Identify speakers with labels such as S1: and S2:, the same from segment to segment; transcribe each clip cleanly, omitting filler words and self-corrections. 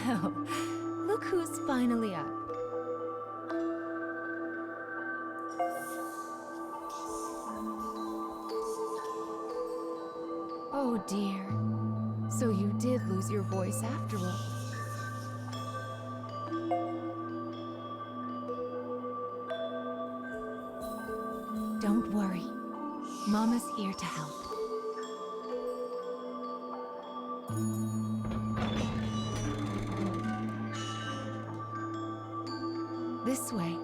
S1: Well, look who's finally up. Oh dear. So you did lose your voice after all. Don't worry. Mama's here to help. This way.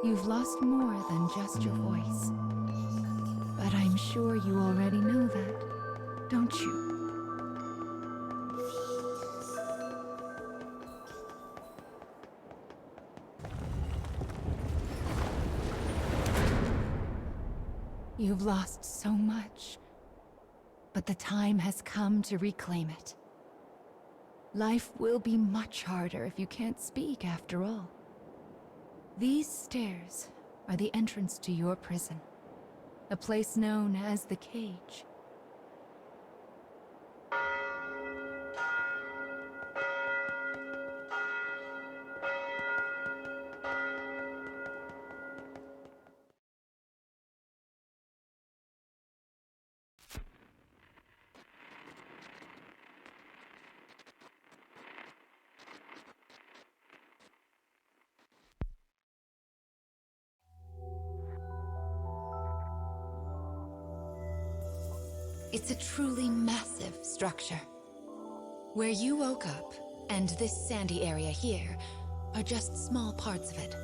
S1: You've lost more than just your voice. But I'm sure you already know that, don't you? You've lost so much, but the time has come to reclaim it. Life will be much harder if you can't speak after all. These stairs are the entrance to your prison, a place known as the Cage. It's a truly massive structure. Where you woke up, and this sandy area here, are just small parts of it.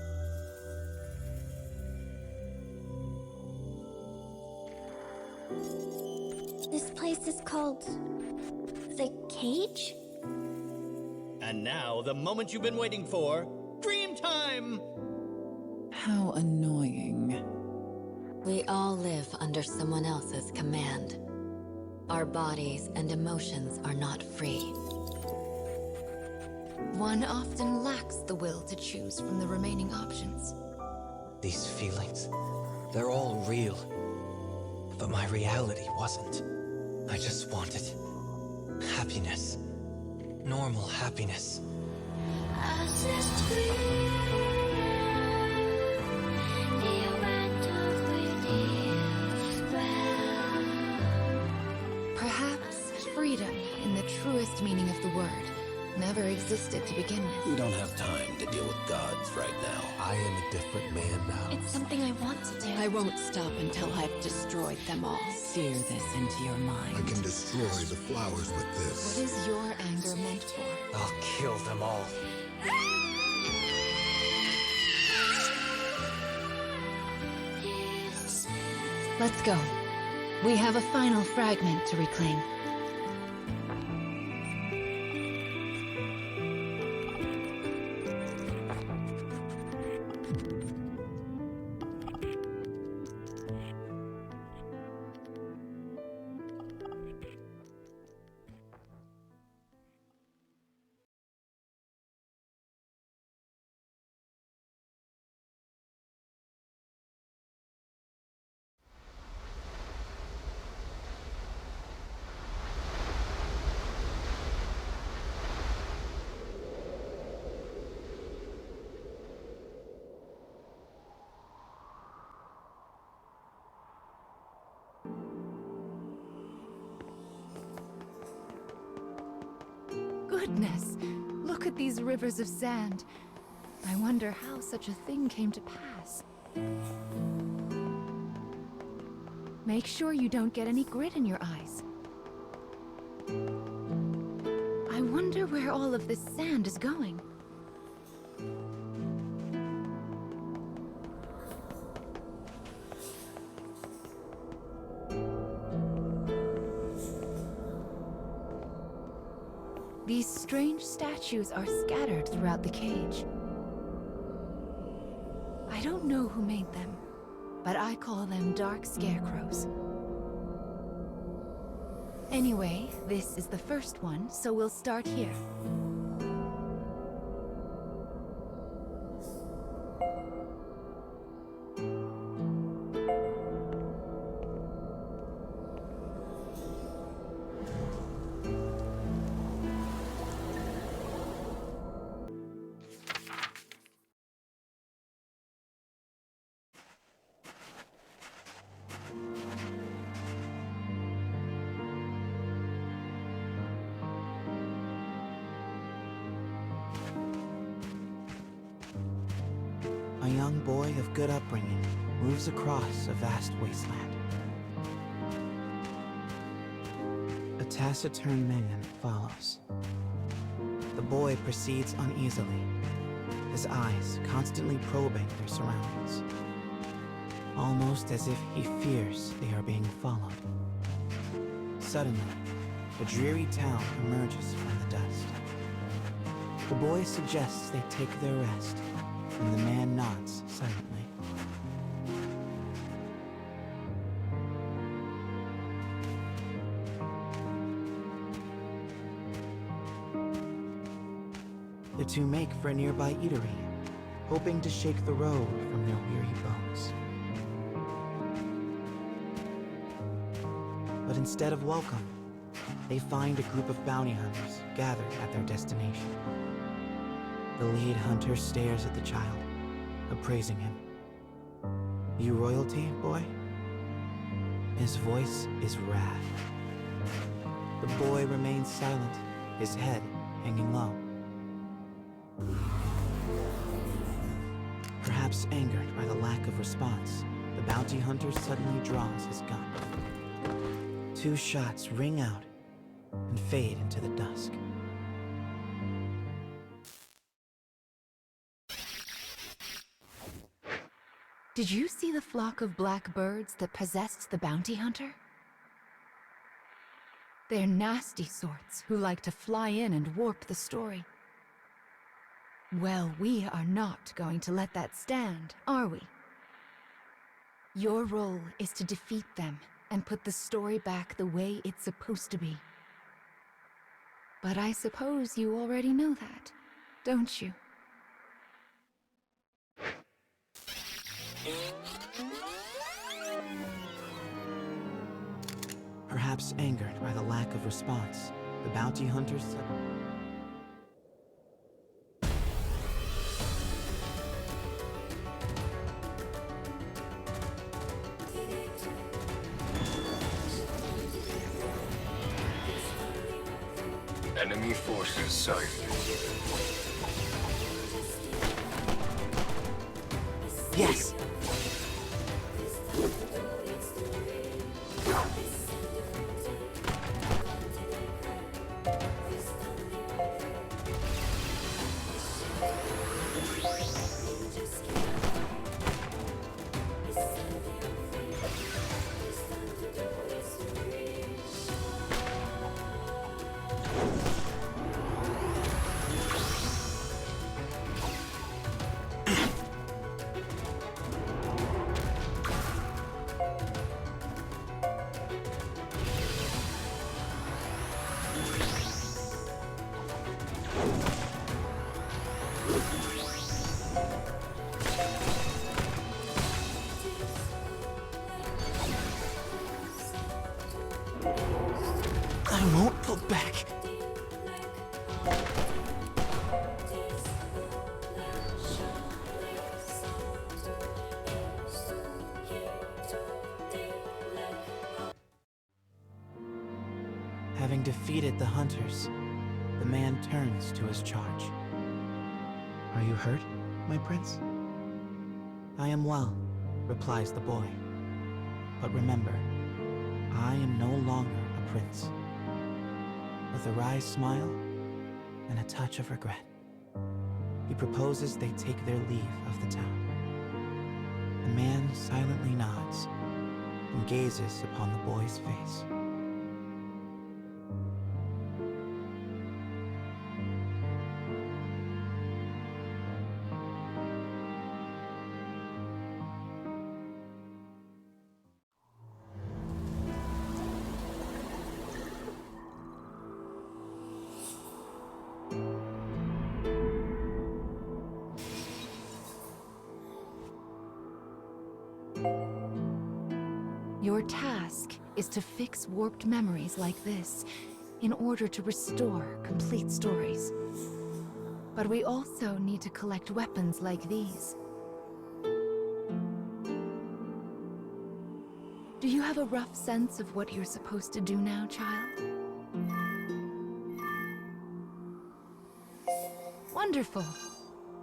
S2: This place is called... the Cage?
S3: And now, the moment you've been waiting for, dream time!
S4: How annoying.
S5: We all live under someone else's command. Our bodies and emotions are not free.
S1: One often lacks the will to choose from the remaining options.
S6: These feelings, they're all real. But my reality wasn't. I just wanted happiness. Normal happiness.
S1: Perhaps freedom, in the truest meaning of the word, never existed to begin with.
S7: We don't have time to deal with gods right now. I am a different man now.
S2: It's something I want to do.
S4: I won't stop until I've destroyed them all. Sear this into your mind.
S8: I can destroy the flowers with this.
S1: What is your anger meant for?
S6: I'll kill them all.
S1: Let's go. We have a final fragment to reclaim. Goodness! Look at these rivers of sand. I wonder how such a thing came to pass. Make sure you don't get any grit in your eyes. I wonder where all of this sand is going. These strange statues are scattered throughout the cage. I don't know who made them, but I call them dark scarecrows. Anyway, this is the first one, so we'll start here.
S9: a young boy of good upbringing moves across a vast wasteland. A taciturn man follows. The boy proceeds uneasily, his eyes constantly probing their surroundings, almost as if he fears they are being followed. Suddenly, a dreary town emerges from the dust. The boy suggests they take their rest, and the man nods silently. The two make for a nearby eatery, hoping to shake the road from their weary bones. But instead of welcome, they find a group of bounty hunters gathered at their destination. The lead hunter stares at the child, appraising him. "You royalty, boy?" His voice is wrath. The boy remains silent, his head hanging low. Perhaps angered by the lack of response, the bounty hunter suddenly draws his gun. Two shots ring out and fade into the dusk.
S1: Did you see the flock of black birds that possessed the bounty hunter? They're nasty sorts who like to fly in and warp the story. Well, we are not going to let that stand, are we? Your role is to defeat them and put the story back the way it's supposed to be. But I suppose you already know that, don't you?
S9: Perhaps angered by the lack of response, the bounty hunters
S10: Enemy forces sighted.
S9: Yes! I won't pull back. Having defeated the hunters, the man turns to his charge. "Are you hurt, my prince?" "I am well," replies the boy. "But remember, I am no longer a prince." With a wry smile and a touch of regret, he proposes they take their leave of the town. The man silently nods and gazes upon the boy's face.
S1: Your task is to fix warped memories like this in order to restore complete stories. But we also need to collect weapons like these. Do you have a rough sense of what you're supposed to do now, child? Wonderful.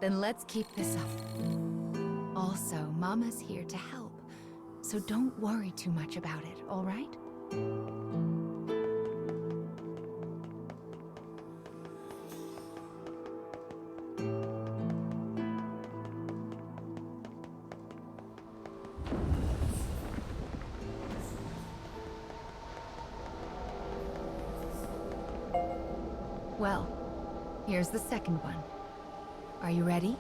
S1: Then let's keep this up. Also, Mama's here to help, so don't worry too much about it, all right? Well, here's the second one. Are you ready?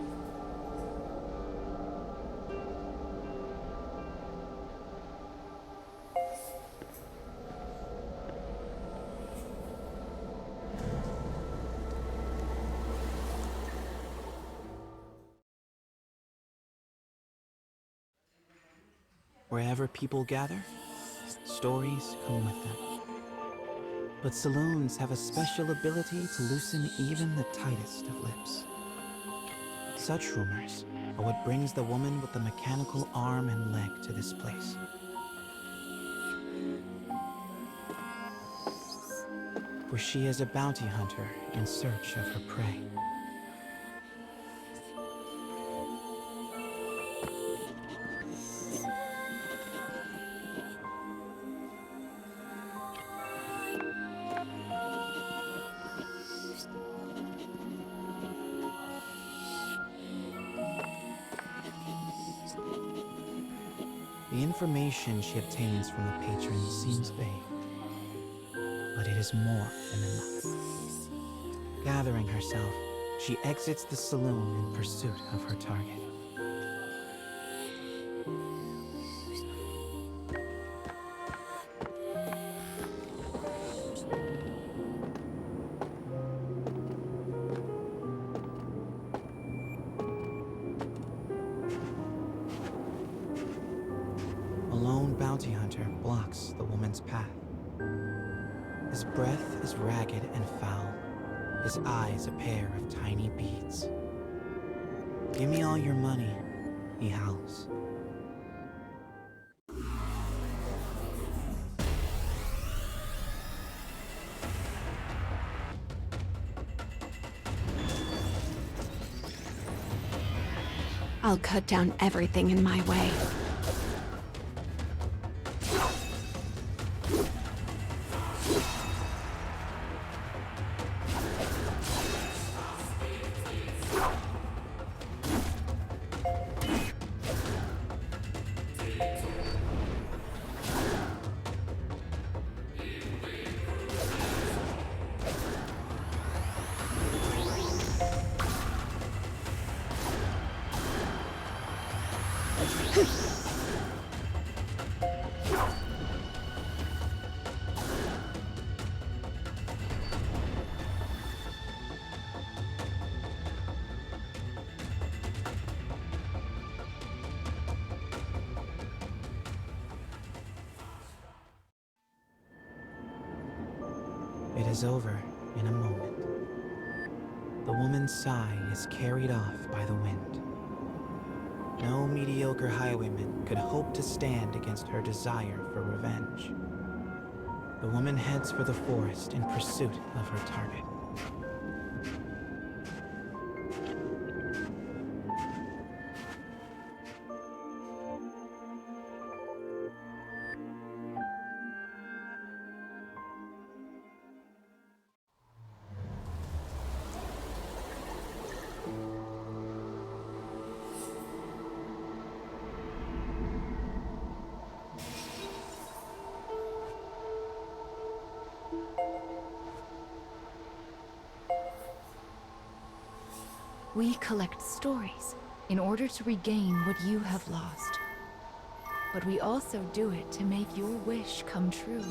S9: Wherever people gather, stories come with them. But saloons have a special ability to loosen even the tightest of lips. Such rumors are what brings the woman with the mechanical arm and leg to this place. For she is a bounty hunter in search of her prey. The information she obtains from the patrons seems vague, but it is more than enough. Gathering herself, she exits the saloon in pursuit of her target. A lone bounty hunter blocks the woman's path. His breath is ragged and foul, his eyes a pair of tiny beads. "Give me all your money," he howls.
S4: I'll cut down everything in my way. It is over in a moment. The woman's sigh is carried off by the wind. No mediocre highwayman could hope to stand against her desire for revenge. The woman heads for the forest in pursuit of her target.
S1: We collect stories in order to regain what you have lost. But we also do it to make your wish come true.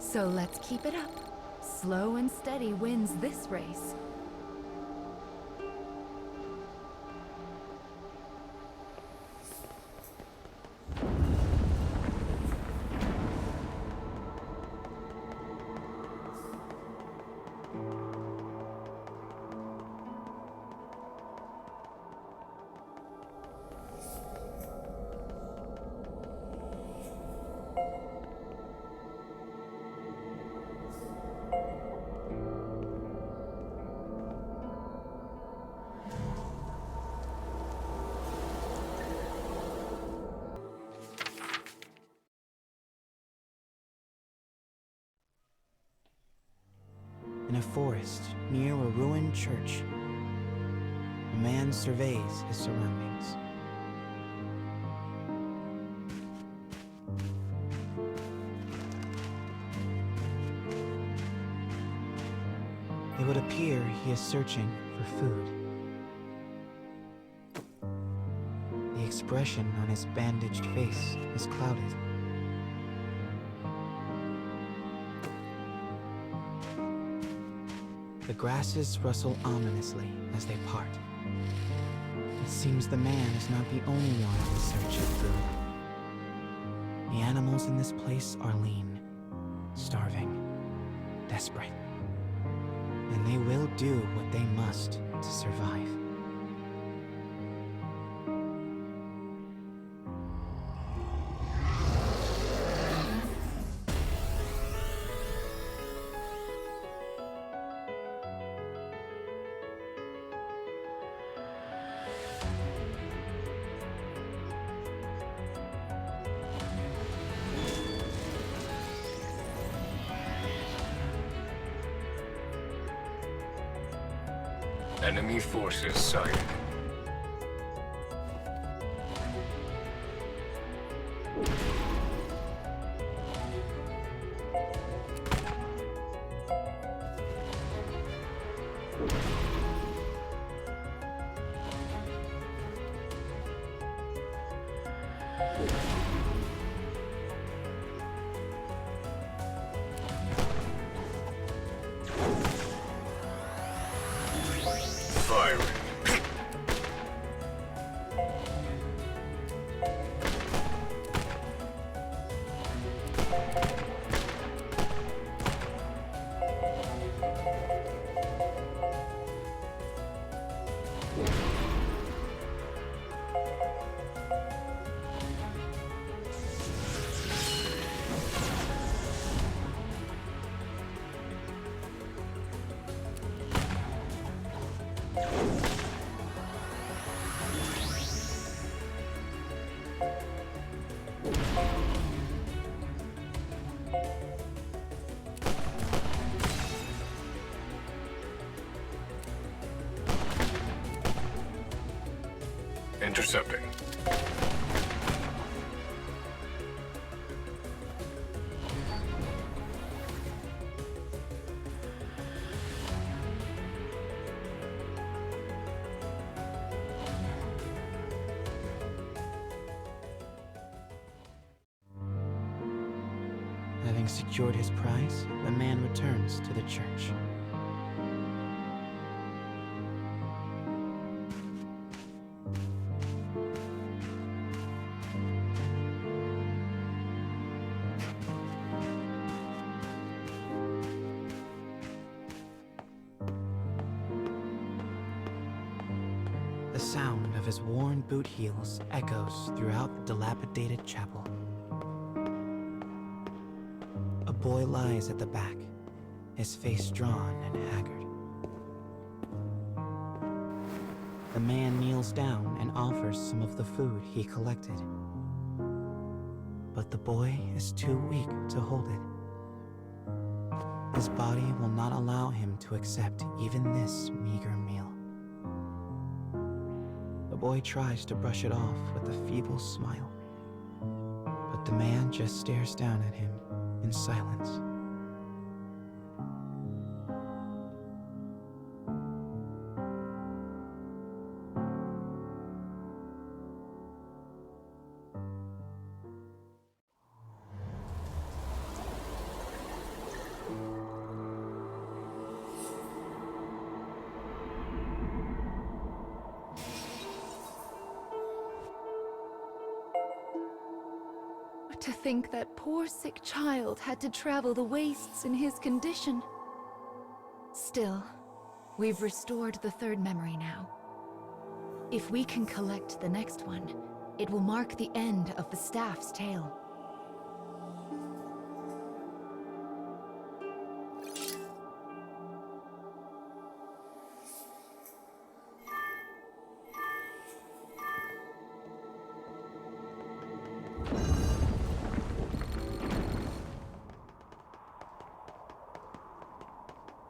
S1: So let's keep it up. Slow and steady wins this race.
S4: forest near a ruined church, a man surveys his surroundings. It would appear he is searching for food. The expression on his bandaged face is clouded. The grasses rustle ominously as they part. It seems the man is not the only one in search of food. The animals in this place are lean, starving, desperate. And they will do what they must to survive.
S10: Enemy forces sighted. Intercepting.
S4: Having secured his prize, the man returns to the church. The sound of his worn boot heels echoes throughout the dilapidated chapel. A boy lies at the back, his face drawn and haggard. The man kneels down and offers some of the food he collected. But the boy is too weak to hold it. His body will not allow him to accept even this meager meal. The boy tries to brush it off with a feeble smile, but the man just stares down at him in silence.
S1: To think that poor sick child had to travel the wastes in his condition. Still, we've restored the third memory now. If we can collect the next one, it will mark the end of the staff's tale.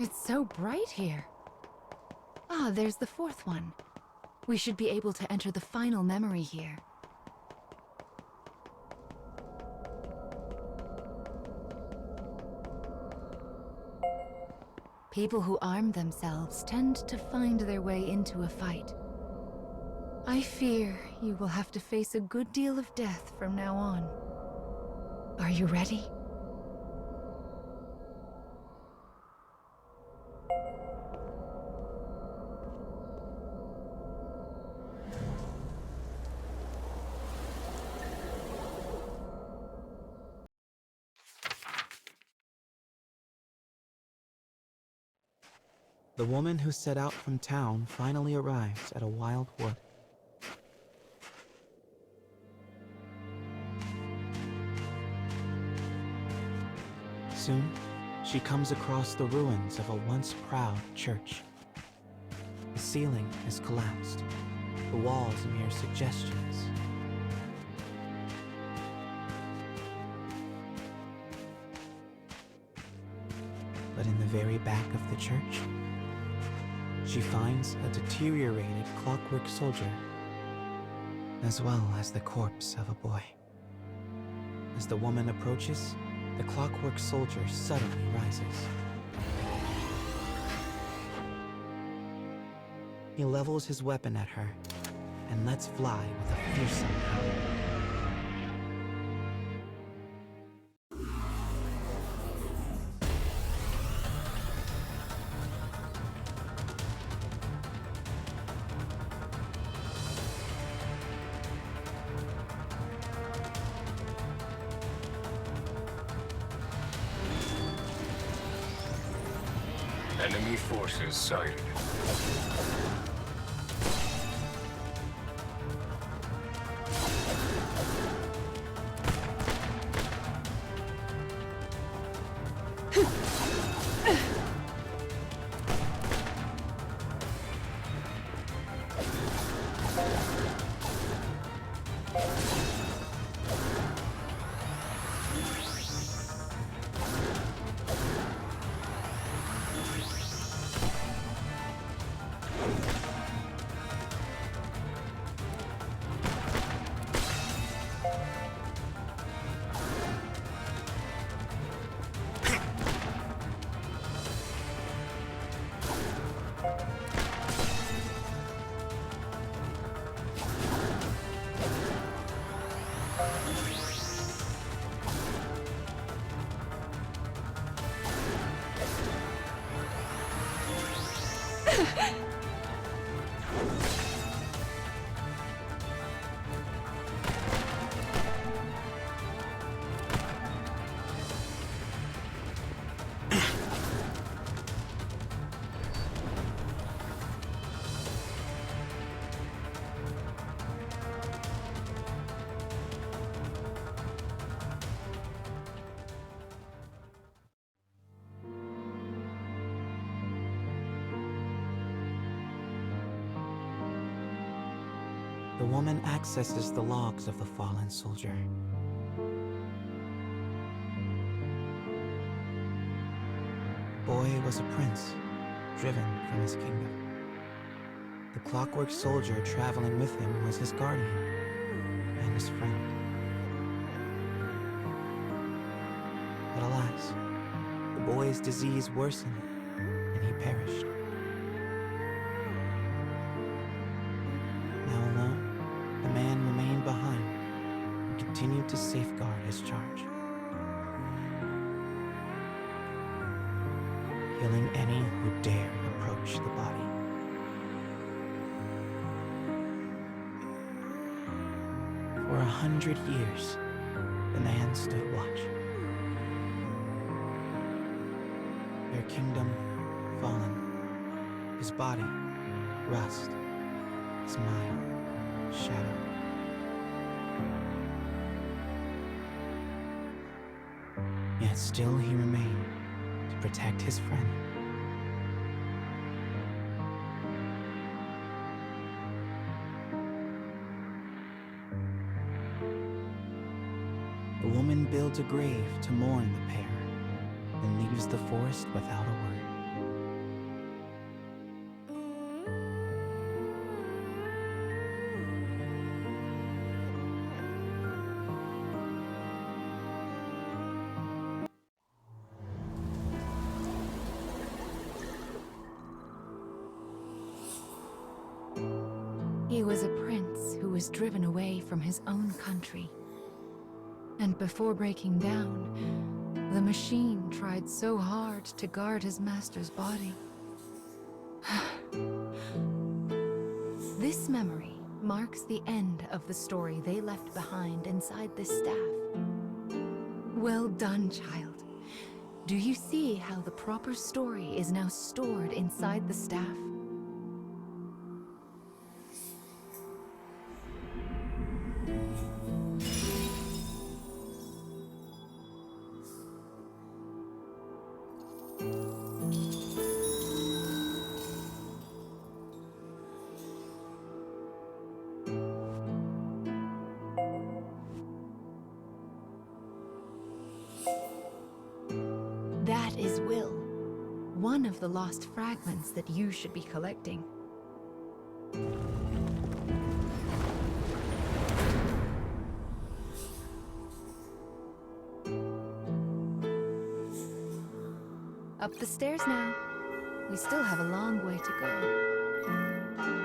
S1: It's so bright here. Ah, there's the fourth one. We should be able to enter the final memory here. People who arm themselves tend to find their way into a fight. I fear you will have to face a good deal of death from now on. Are you ready?
S4: The woman who set out from town finally arrives at a wild wood. Soon, she comes across the ruins of a once proud church. The ceiling has collapsed, the walls mere suggestions. But in the very back of the church, she finds a deteriorated clockwork soldier, as well as the corpse of a boy. As the woman approaches, the clockwork soldier suddenly rises. He levels his weapon at her and lets fly with a fearsome howl.
S10: Enemy forces sighted. The woman accesses the logs of the fallen soldier. The boy was a prince, driven from his kingdom. The clockwork soldier traveling with him was his guardian and his friend. But alas, the boy's disease worsened and he perished. Now alone, the man remained behind and continued to safeguard his charge, killing any who dared approach the body. For 100 years, the man stood watch. Their kingdom fallen, his body rust, his mind shadow. Yet still he remained to protect his friend. The woman builds a grave to mourn the pair, then leaves the forest without a word.
S1: He was a prince who was driven away from his own country. And before breaking down, the machine tried so hard to guard his master's body. This memory marks the end of the story they left behind inside this staff. Well done, child. Do you see how the proper story is now stored inside the staff? That is Will, one of the lost fragments that you should be collecting. Up the stairs now. We still have a long way to go.